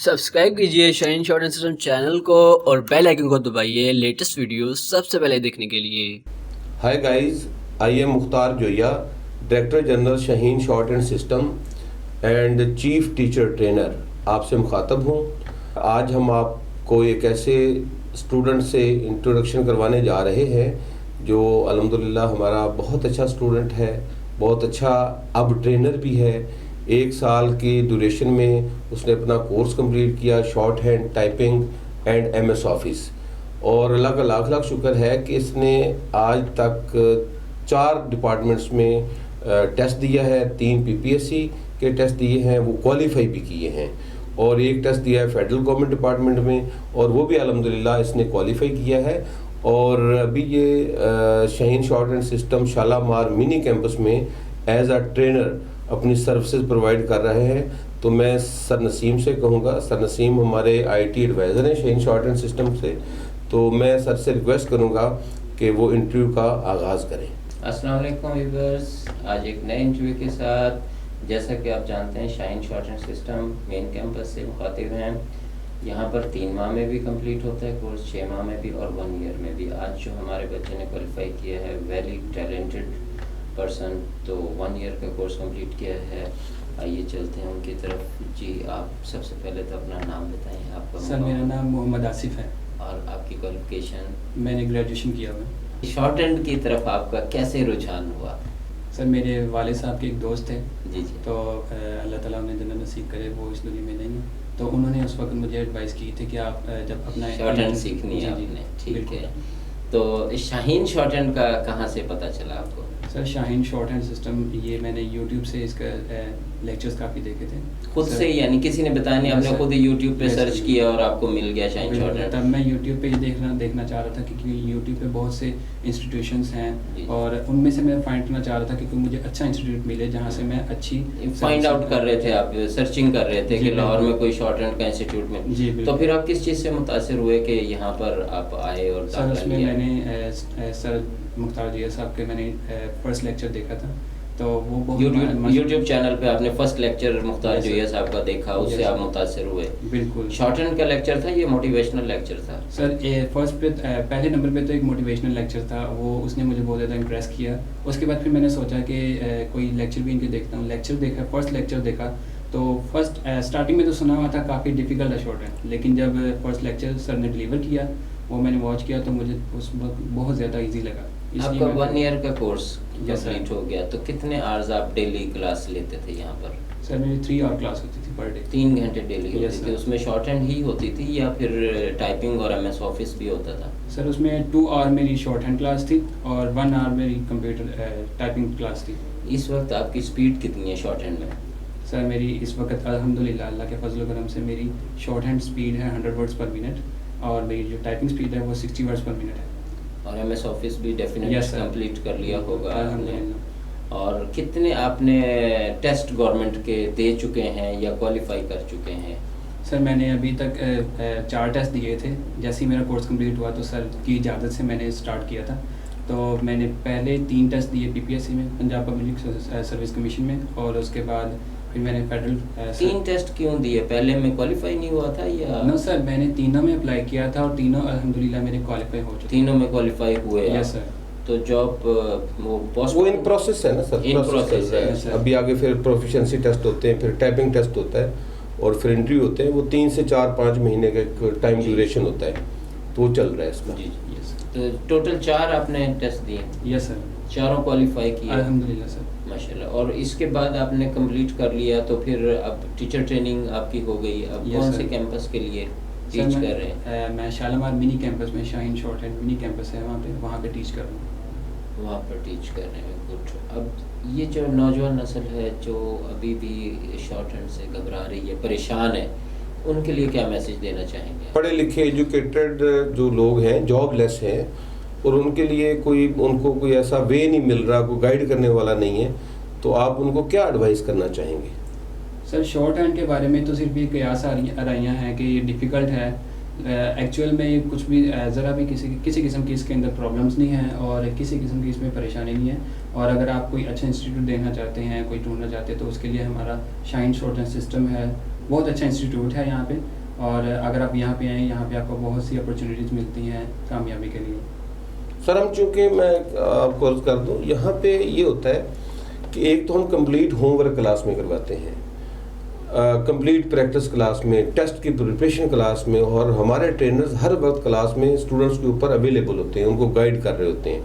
Subscribe کیجیے شاہین shorthand system channel کو اور بیل آئکن کو دبائیے لیٹسٹ ویڈیو سب سے پہلے دیکھنے کے لیے. High guys, I am Mukhtar Joya, director general Shaheen shorthand system and chief teacher trainer آپ سے مخاطب ہوں. آج ہم آپ کو ایک ایسے اسٹوڈنٹ سے انٹروڈکشن کروانے جا رہے ہیں جو الحمدللہ ہمارا بہت اچھا اسٹوڈنٹ ہے, بہت اچھا اب ٹرینر بھی ہے. 1 سال کی ڈیوریشن میں اس نے اپنا کورس کمپلیٹ کیا, shorthand, typing and M S Office. اور اللہ کا لاکھ لاکھ شکر ہے کہ اس نے آج تک 4 ڈپارٹمنٹس میں ٹیسٹ دیا ہے. 3 پی پی ایس سی کے ٹیسٹ دیے ہیں, وہ کوالیفائی بھی کیے ہیں, اور 1 ٹیسٹ دیا ہے فیڈرل گورنمنٹ ڈپارٹمنٹ میں, اور وہ بھی الحمدللہ اس نے کوالیفائی کیا ہے. اور ابھی یہ Shaheen shorthand system Shalimar mini campus میں ایز اے ٹرینر اپنی سروسز پرووائڈ کر رہے ہیں. تو میں سر نسیم سے کہوں گا, سر نسیم ہمارے آئی ٹی ایڈوائزر ہیں شاہین شارٹ اینڈ سسٹم سے, تو میں سر سے ریکویسٹ کروں گا کہ وہ انٹرویو کا آغاز کریں. السلام علیکم ویورز, آج ایک نئے انٹرویو کے ساتھ. جیسا کہ آپ جانتے ہیں Shaheen shorthand system main campus سے مخاطب ہیں. یہاں پر 3 ماہ میں بھی کمپلیٹ ہوتا ہے کورس, 6 ماہ میں بھی اور 1 ایئر میں بھی. آج جو ہمارے بچے نے کوالیفائی کیا ہے ویری ٹیلنٹڈ پرسن, تو 1 ایئر کا کورس کمپلیٹ کیا ہے. آئیے چلتے ہیں ان کی طرف. جی آپ سب سے پہلے تو اپنا نام بتائیں. آپ کا سر میرا نام محمد آصف ہے. اور آپ کی کوالیفیکیشن؟ میں نے گریجویشن کیا ہوا ہے. شارٹ ہینڈ کی طرف آپ کا کیسے رجحان ہوا؟ سر میرے والد صاحب کے ایک دوست ہیں, جی جی, تو اللہ تعالیٰ انہیں جنت نصیب کرے, وہ اس دنیا میں نہیں ہیں, تو انہوں نے اس وقت مجھے ایڈوائز کی تھی کہ آپ جب اپنا شارٹ ہینڈ سیکھنی ہے آپ نے. ٹھیک ہے, تو شاہین شارٹ ہینڈ کا کہاں سے پتہ چلا آپ کو؟ سر شاہین شارٹ ہینڈ سسٹم یہ میں نے یوٹیوب سے اس کا لیکچرز کافی دیکے تھے خود سے, یعنی کسی نے بتایا نہیں, آپ نے خود یوٹیوب پہ سرچ کیا اور آپ کو مل گیا شاہین شارٹ ہینڈ؟ تب میں یوٹیوب پہ یہ دیکھنا چاہ رہا تھا کیونکہ یوٹیوب پہ بہت سے انسٹیٹیوشنس ہیں, اور ان میں سے میں فائنڈ کرنا چاہ رہا تھا کہ مجھے اچھا انسٹیٹیوٹ ملے جہاں سے میں اچھی فائنڈ آؤٹ کر رہے تھے, آپ سرچنگ کر رہے تھے کہ لاہور میں کوئی شارٹ ہینڈ کا انسٹیٹیوٹ میں. جی, تو پھر آپ کس چیز سے متاثر ہوئے کہ یہاں پر آپ آئے؟ اور سر اس میں میں نے سر مختار جویا صاحب کے میں نے فرسٹ لیکچر دیکھا تھا, تو وہ بہت یوٹیوب چینل پہ آپ نے فرسٹ لیکچر مختار جویا صاحب کا دیکھا, اس سے آپ متاثر ہوئے؟ بالکل. شارٹ ہینڈ کا لیکچر تھا, یہ موٹیویشنل لیکچر تھا؟ سر فرسٹ پہ پہلے نمبر پہ تو ایک موٹیویشنل لیکچر تھا, وہ اس نے مجھے بہت زیادہ امپریس کیا. اس کے بعد پھر میں نے سوچا کہ کوئی لیکچر بھی ان کے دیکھتا ہوں. لیکچر دیکھا, فرسٹ لیکچر دیکھا, تو فرسٹ اسٹارٹنگ میں تو سنا ہوا تھا کافی ڈیفیکلٹ ہے شارٹ ہینڈ, لیکن جب فرسٹ لیکچر سر نے ڈلیور کیا, وہ میں نے واچ کیا, تو مجھے اس وقت بہت زیادہ ایزی لگا. آپ کا 1 ایئر کا کورس کمپلیٹ ہو گیا, تو کتنے آورز آپ ڈیلی کلاس لیتے تھے یہاں پر؟ سر میری 3 آور کلاس ہوتی تھی پر ڈے. 3 گھنٹے ڈیلی ہوتی تھی. اس میں شارٹ ہینڈ ہی ہوتی تھی یا پھر ٹائپنگ اور ایم ایس آفس بھی ہوتا تھا؟ سر اس میں 2 آور میری شارٹ ہینڈ کلاس تھی اور 1 آور میری کمپیوٹر ٹائپنگ کلاس تھی. اس وقت آپ کی اسپیڈ کتنی ہے شارٹ ہینڈ میں؟ سر میری اس وقت الحمدللہ اللہ کے فضل و کرم سے میری شارٹ ہینڈ اسپیڈ ہے 100 ورڈز پر منٹ, اور میری جو ٹائپنگ اسپیڈ ہے وہ 60 ورڈز پر منٹ ہے. اور ایم ایس آفس بھی ڈیفینیٹلی کمپلیٹ کر لیا ہوگا آپ نے. اور کتنے آپ نے ٹیسٹ گورنمنٹ کے دے چکے ہیں یا کوالیفائی کر چکے ہیں؟ سر میں نے ابھی تک 4 ٹیسٹ دیے تھے. جیسے ہی میرا کورس کمپلیٹ ہوا تو سر کی اجازت سے میں نے اسٹارٹ کیا تھا. تو میں نے پہلے 3 ٹیسٹ دیے پی پی ایس سی میں, پنجاب پبلک سروس کمیشن میں, اور اس کے بعد پھر میں نے فیڈرل. 3 ٹیسٹ کیوں دیے؟ پہلے میں کوالیفائی نہیں ہوا تھا یا؟ نو سر, میں نے تینوں میں اپلائی کیا تھا اور تینوں الحمدللہ میرے کوالیفائی ہو چکے. تینوں میں کوالیفائی ہوئے؟ یس سر. تو جاب وہ ان پروسیس ہے نا سر, ان پروسیس ہے. ابھی آگے پھر پروفیشنسی ٹیسٹ ہوتے ہیں, پھر ٹائپنگ ٹیسٹ ہوتا ہے, اور پھر انٹرویو ہوتے ہیں. وہ 3 سے 4-5 مہینے کا ایک ٹائم ڈیوریشن ہوتا ہے, تو وہ چل رہا ہے اس میں. جی یس. تو ٹوٹل 4 آپ نے ٹیسٹ دیے؟ یس سر. چاروں کوالیفائی کیے الحمدللہ سر, ماشاء اللہ. اور اس کے بعد آپ نے کمپلیٹ کر لیا, تو پھر اب ٹیچر ٹریننگ آپ کی ہو گئی. اب کون سے کیمپس کے لیے ٹیچ کر رہے ہیں؟ میں شالامار منی کیمپس میں, شاہین شارٹ ہینڈ منی کیمپس ہے وہاں پہ ٹیچ کر رہا ہوں. وہاں پر ٹیچ کر رہے ہیں. گڈ. اب یہ جو نوجوان نسل ہے جو ابھی بھی شارٹ ہینڈ سے گھبرا رہی ہے, پریشان ہے, ان کے لیے کیا میسج دینا چاہیں گے؟ پڑھے لکھے ایجوکیٹڈ جو لوگ ہیں, جاب لیس ہیں, اور ان کے لیے ان کو کوئی ایسا وے نہیں مل رہا, کوئی گائیڈ کرنے والا نہیں ہے, تو آپ ان کو کیا ایڈوائز کرنا چاہیں گے؟ سر شارٹ ہینڈ کے بارے میں تو صرف یہ قیاس آرائیاں ہیں کہ یہ ڈیفیکلٹ ہے. ایکچوئل میں کچھ بھی ذرا بھی کسی قسم کی اس کے اندر پرابلمس نہیں ہیں, اور کسی قسم کی اس میں پریشانی نہیں ہے. اور اگر آپ کوئی اچھا انسٹیٹیوٹ دیکھنا چاہتے ہیں, کوئی ڈھونڈنا چاہتے ہیں, تو اس کے لیے ہمارا شاہین شارٹ ہینڈ سسٹم ہے, بہت اچھا انسٹیٹیوٹ ہے یہاں پہ، اور اگر آپ یہاں پہ آئیں یہاں پہ آپ کو بہت سی اپرچونیٹیز ملتی ہیں کامیابی کے لیے. سر ہم چونکہ میں آپ کو عرض کر دوں یہاں پہ یہ ہوتا ہے کہ ایک تو ہم کمپلیٹ ہوم ورک کلاس میں کرواتے ہیں، کمپلیٹ پریکٹس کلاس میں، ٹیسٹ کی پریپریشن کلاس میں، اور ہمارے ٹرینرز ہر وقت کلاس میں اسٹوڈنٹس کے اوپر اویلیبل ہوتے ہیں، ان کو گائیڈ کر رہے ہوتے ہیں.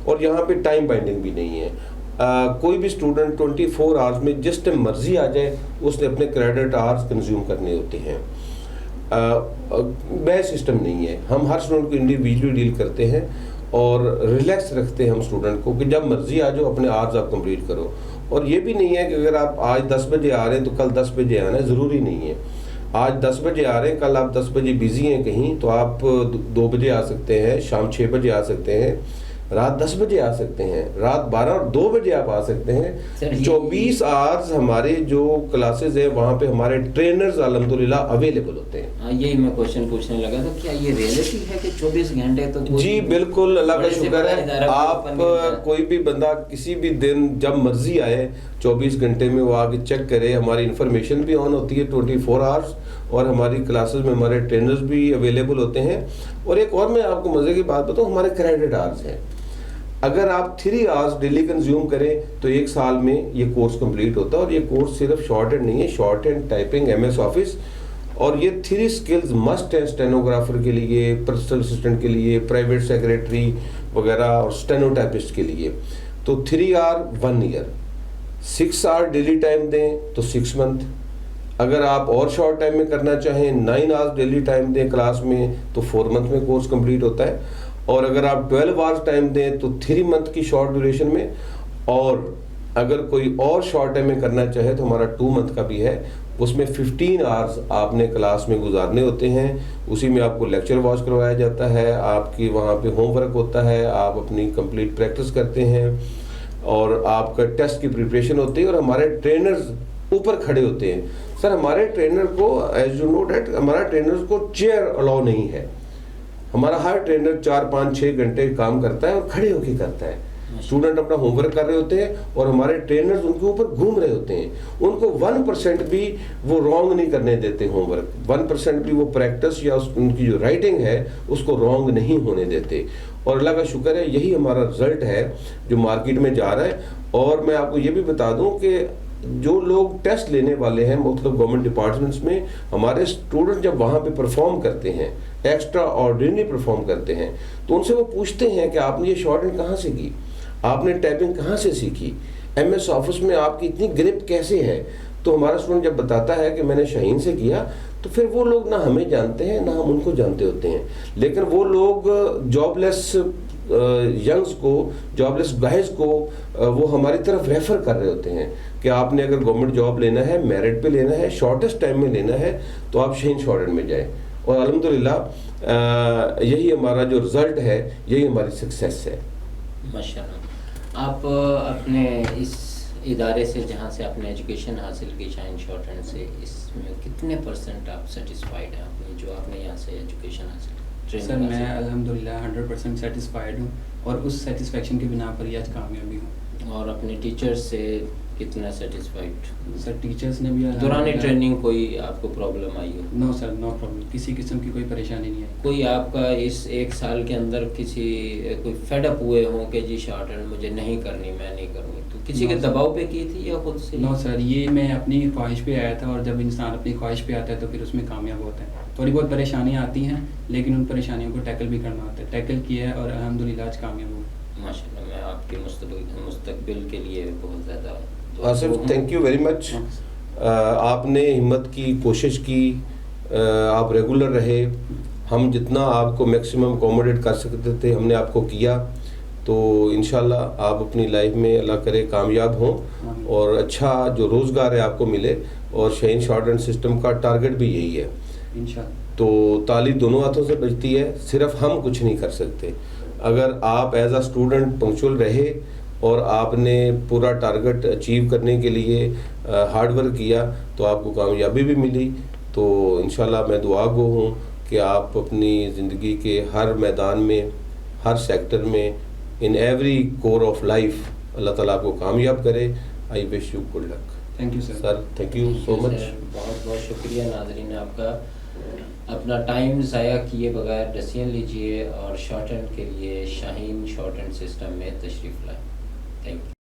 اور یہاں پہ ٹائم بائنڈنگ بھی نہیں ہے. کوئی بھی اسٹوڈنٹ 24 آورس میں جس ٹائم مرضی آ جائے اس نے اپنے کریڈٹ آورس کنزیوم کرنے ہوتے ہیں. بیچ سسٹم نہیں ہے. ہم ہر اسٹوڈنٹ کو انڈیویجولی ڈیل کرتے ہیں اور ریلیکس رکھتے ہیں ہم اسٹوڈنٹ کو کہ جب مرضی آ جاؤ اپنے آورس آپ کمپلیٹ کرو. اور یہ بھی نہیں ہے کہ اگر آپ آج 10 بجے آ رہے ہیں تو کل 10 بجے آنا ہے، ضروری نہیں ہے. آج 10 بجے آ رہے ہیں، کل آپ 10 بجے بیزی ہیں کہیں تو آپ 2 بجے آ سکتے ہیں، شام 6 بجے آ سکتے ہیں، رات 10 بجے آ سکتے ہیں، رات 12 اور 2 بجے آپ آ سکتے ہیں. 24 آورز ہمارے جو کلاسز ہیں وہاں پہ ہمارے ٹرینرز الحمدللہ اویلیبل ہوتے ہیں. یہی میں کوشچن پوچھنے لگا تھا، کیا یہ ریئلٹی ہے کہ 24 گھنٹے تو؟ جی بالکل، اللہ کا شکر ہے. آپ کوئی بھی بندہ کسی بھی دن جب مرضی آئے 24 گھنٹے میں وہ آگے چیک کرے. ہماری انفارمیشن بھی آن ہوتی ہے 24 آورس، اور ہماری کلاسز میں ہمارے ٹرینرز بھی اویلیبل ہوتے ہیں. اور ایک اور میں آپ کو مزے کی بات بتاؤں، ہمارے کریڈٹ آورس ہیں. اگر آپ 3 آورس ڈیلی کنزیوم کریں تو 1 سال میں یہ کورس کمپلیٹ ہوتا ہے. اور یہ کورس صرف شارٹ ہینڈ نہیں ہے، short hand, typing, MS office, اور یہ 3 سکلز مسٹ ہیں اسٹینوگرافر کے لیے، پرسنل اسسٹنٹ کے لیے، پرائیویٹ سیکریٹری وغیرہ اور اسٹینوٹائپسٹ کے لیے. تو 3 آور 1 ایئر، 6 آور ڈیلی ٹائم دیں تو 6 منتھ. اگر آپ اور شارٹ ٹائم میں کرنا چاہیں 9 آورس ڈیلی ٹائم دیں کلاس میں تو 4 منتھ میں کورس کمپلیٹ ہوتا ہے. اور اگر آپ 12 آورس ٹائم دیں تو 3 منتھ کی شارٹ ڈیوریشن میں. اور اگر کوئی اور شارٹ ٹائم میں کرنا چاہے تو ہمارا 2 منتھ کا بھی ہے. اس میں 15 آورس آپ نے کلاس میں گزارنے ہوتے ہیں. اسی میں آپ کو لیکچر واچ کروایا جاتا ہے، آپ کی وہاں پہ ہوم ورک ہوتا ہے، آپ اپنی کمپلیٹ پریکٹس کرتے ہیں، اور آپ کا ٹیسٹ کی پریپریشن ہوتی ہے. اور ہمارے ٹرینرز اوپر کھڑے ہوتے ہیں. سر ہمارے ٹرینر کو ایز یو نو دیٹ ہمارا ٹرینرز کو چیئر الاؤ نہیں ہے. ہمارا ہر ٹرینر 4 5 6 گھنٹے کام کرتا ہے اور کھڑے ہو کے کرتا ہے. اسٹوڈنٹ اپنا ہوم ورک کر رہے ہوتے ہیں اور ہمارے ٹرینرز ان کے اوپر گھوم رہے ہوتے ہیں. ان کو 1% بھی وہ رانگ نہیں کرنے دیتے ہوم ورک. 1% بھی وہ پریکٹس یا ان کی جو رائٹنگ ہے اس کو رانگ نہیں ہونے دیتے. اور اللہ کا شکر ہے یہی ہمارا رزلٹ ہے جو مارکیٹ میں جا رہا ہے. اور میں آپ کو یہ بھی بتا دوں کہ جو لوگ ٹیسٹ لینے والے ہیں مختلف گورنمنٹ ڈپارٹمنٹس میں، ہمارے اسٹوڈنٹ جب وہاں پہ پرفارم کرتے ہیں، ایکسٹرا آرڈینری پرفارم کرتے ہیں، تو ان سے وہ پوچھتے ہیں کہ آپ نے یہ شارٹ ہینڈ کہاں سے کی، آپ نے ٹائپنگ کہاں سے سیکھی، MS آفس میں آپ کی اتنی گرپ کیسے ہے. تو ہمارا اسٹوڈنٹ جب بتاتا ہے کہ میں نے شاہین سے کیا، تو پھر وہ لوگ نہ ہمیں جانتے ہیں نہ ہم ان کو جانتے ہوتے ہیں. لیکن وہ لوگ جاب لیس ینگز کو، جاب لیس گائز کو وہ ہماری طرف ریفر کر رہے ہوتے ہیں کہ آپ نے اگر گورنمنٹ جاب لینا ہے، میرٹ پہ لینا ہے، شارٹیسٹ ٹائم میں لینا ہے تو آپ شاہین شارٹ ہینڈ میں جائیں. اور الحمدللہ یہی ہمارا جو رزلٹ ہے، یہی ہماری سکسیس ہے. ماشاءاللہ. آپ اپنے اس ادارے سے جہاں سے آپ نے ایجوکیشن حاصل کی شاہین شارٹ ہینڈ سے، اس میں کتنے % آپ سیٹسفائیڈ ہیں اپنی جو آپ نے یہاں سے ایجوکیشن حاصل کی؟ سر میں الحمدللہ 100% سیٹسفائیڈ ہوں، اور اس سیٹسفیکشن کی بنا پر ہی آج کامیابی ہوں. اور اپنے ٹیچرز سے کتنا سیٹسفائیڈ؟ سر ٹیچرز نے بھی دوران ٹریننگ کوئی آپ کو پرابلم آئی ہو؟ نو سر، نو پرابلم، کسی قسم کی کوئی پریشانی نہیں آئی. کوئی آپ کا اس 1 سال کے اندر کوئی فیڈ اپ ہوئے ہوں کہ جی شارٹ ہینڈ مجھے نہیں کرنی، میں نہیں کرنی، تو کسی کے دباؤ پہ کی تھی یا خود سے؟ نو سر، یہ میں اپنی خواہش پہ آیا تھا، اور جب انسان اپنی خواہش پہ آتا ہے تو پھر اس میں کامیاب ہوتا ہے. تھوڑی بہت پریشانیاں آتی ہیں لیکن ان پریشانیوں کو ٹیکل بھی کرنا ہوتا ہے. ٹیکل کیا ہے اور الحمدللہ آج کامیاب ہوں. ماشاءاللہ. میں آپ کے مستقبل کے لیے بہت زیادہ Asif thank you very much. آپ نے ہمت کی، کوشش کی، آپ ریگولر رہے. ہم جتنا آپ کو میکسیمم اکوموڈیٹ کر سکتے تھے ہم نے آپ کو کیا. تو انشاءاللہ آپ اپنی لائف میں اللہ کرے کامیاب ہوں اور اچھا جو روزگار ہے آپ کو ملے. اور شاہین شارٹ ہینڈ سسٹم کا ٹارگٹ بھی یہی ہے انشاءاللہ. تو تالی دونوں ہاتھوں سے بجتی ہے، صرف ہم کچھ نہیں کر سکتے. اگر آپ ایز اے اسٹوڈنٹ پنکچوئل رہے اور آپ نے پورا ٹارگٹ اچیو کرنے کے لیے ہارڈ ورک کیا تو آپ کو کامیابی بھی ملی. تو انشاءاللہ میں دعا گو ہوں کہ آپ اپنی زندگی کے ہر میدان میں، ہر سیکٹر میں، in every core of life اللہ تعالیٰ آپ کو کامیاب کرے. I wish you good luck. Thank you sir. Sir thank you so much. بہت بہت شکریہ ناظرین آپ کا. اپنا ٹائم ضائع کیے بغیر ڈیسیژن لیجئے اور شارٹ ہینڈ کے لیے شاہین شارٹ ہینڈ سسٹم میں تشریف لائیں. Thank you.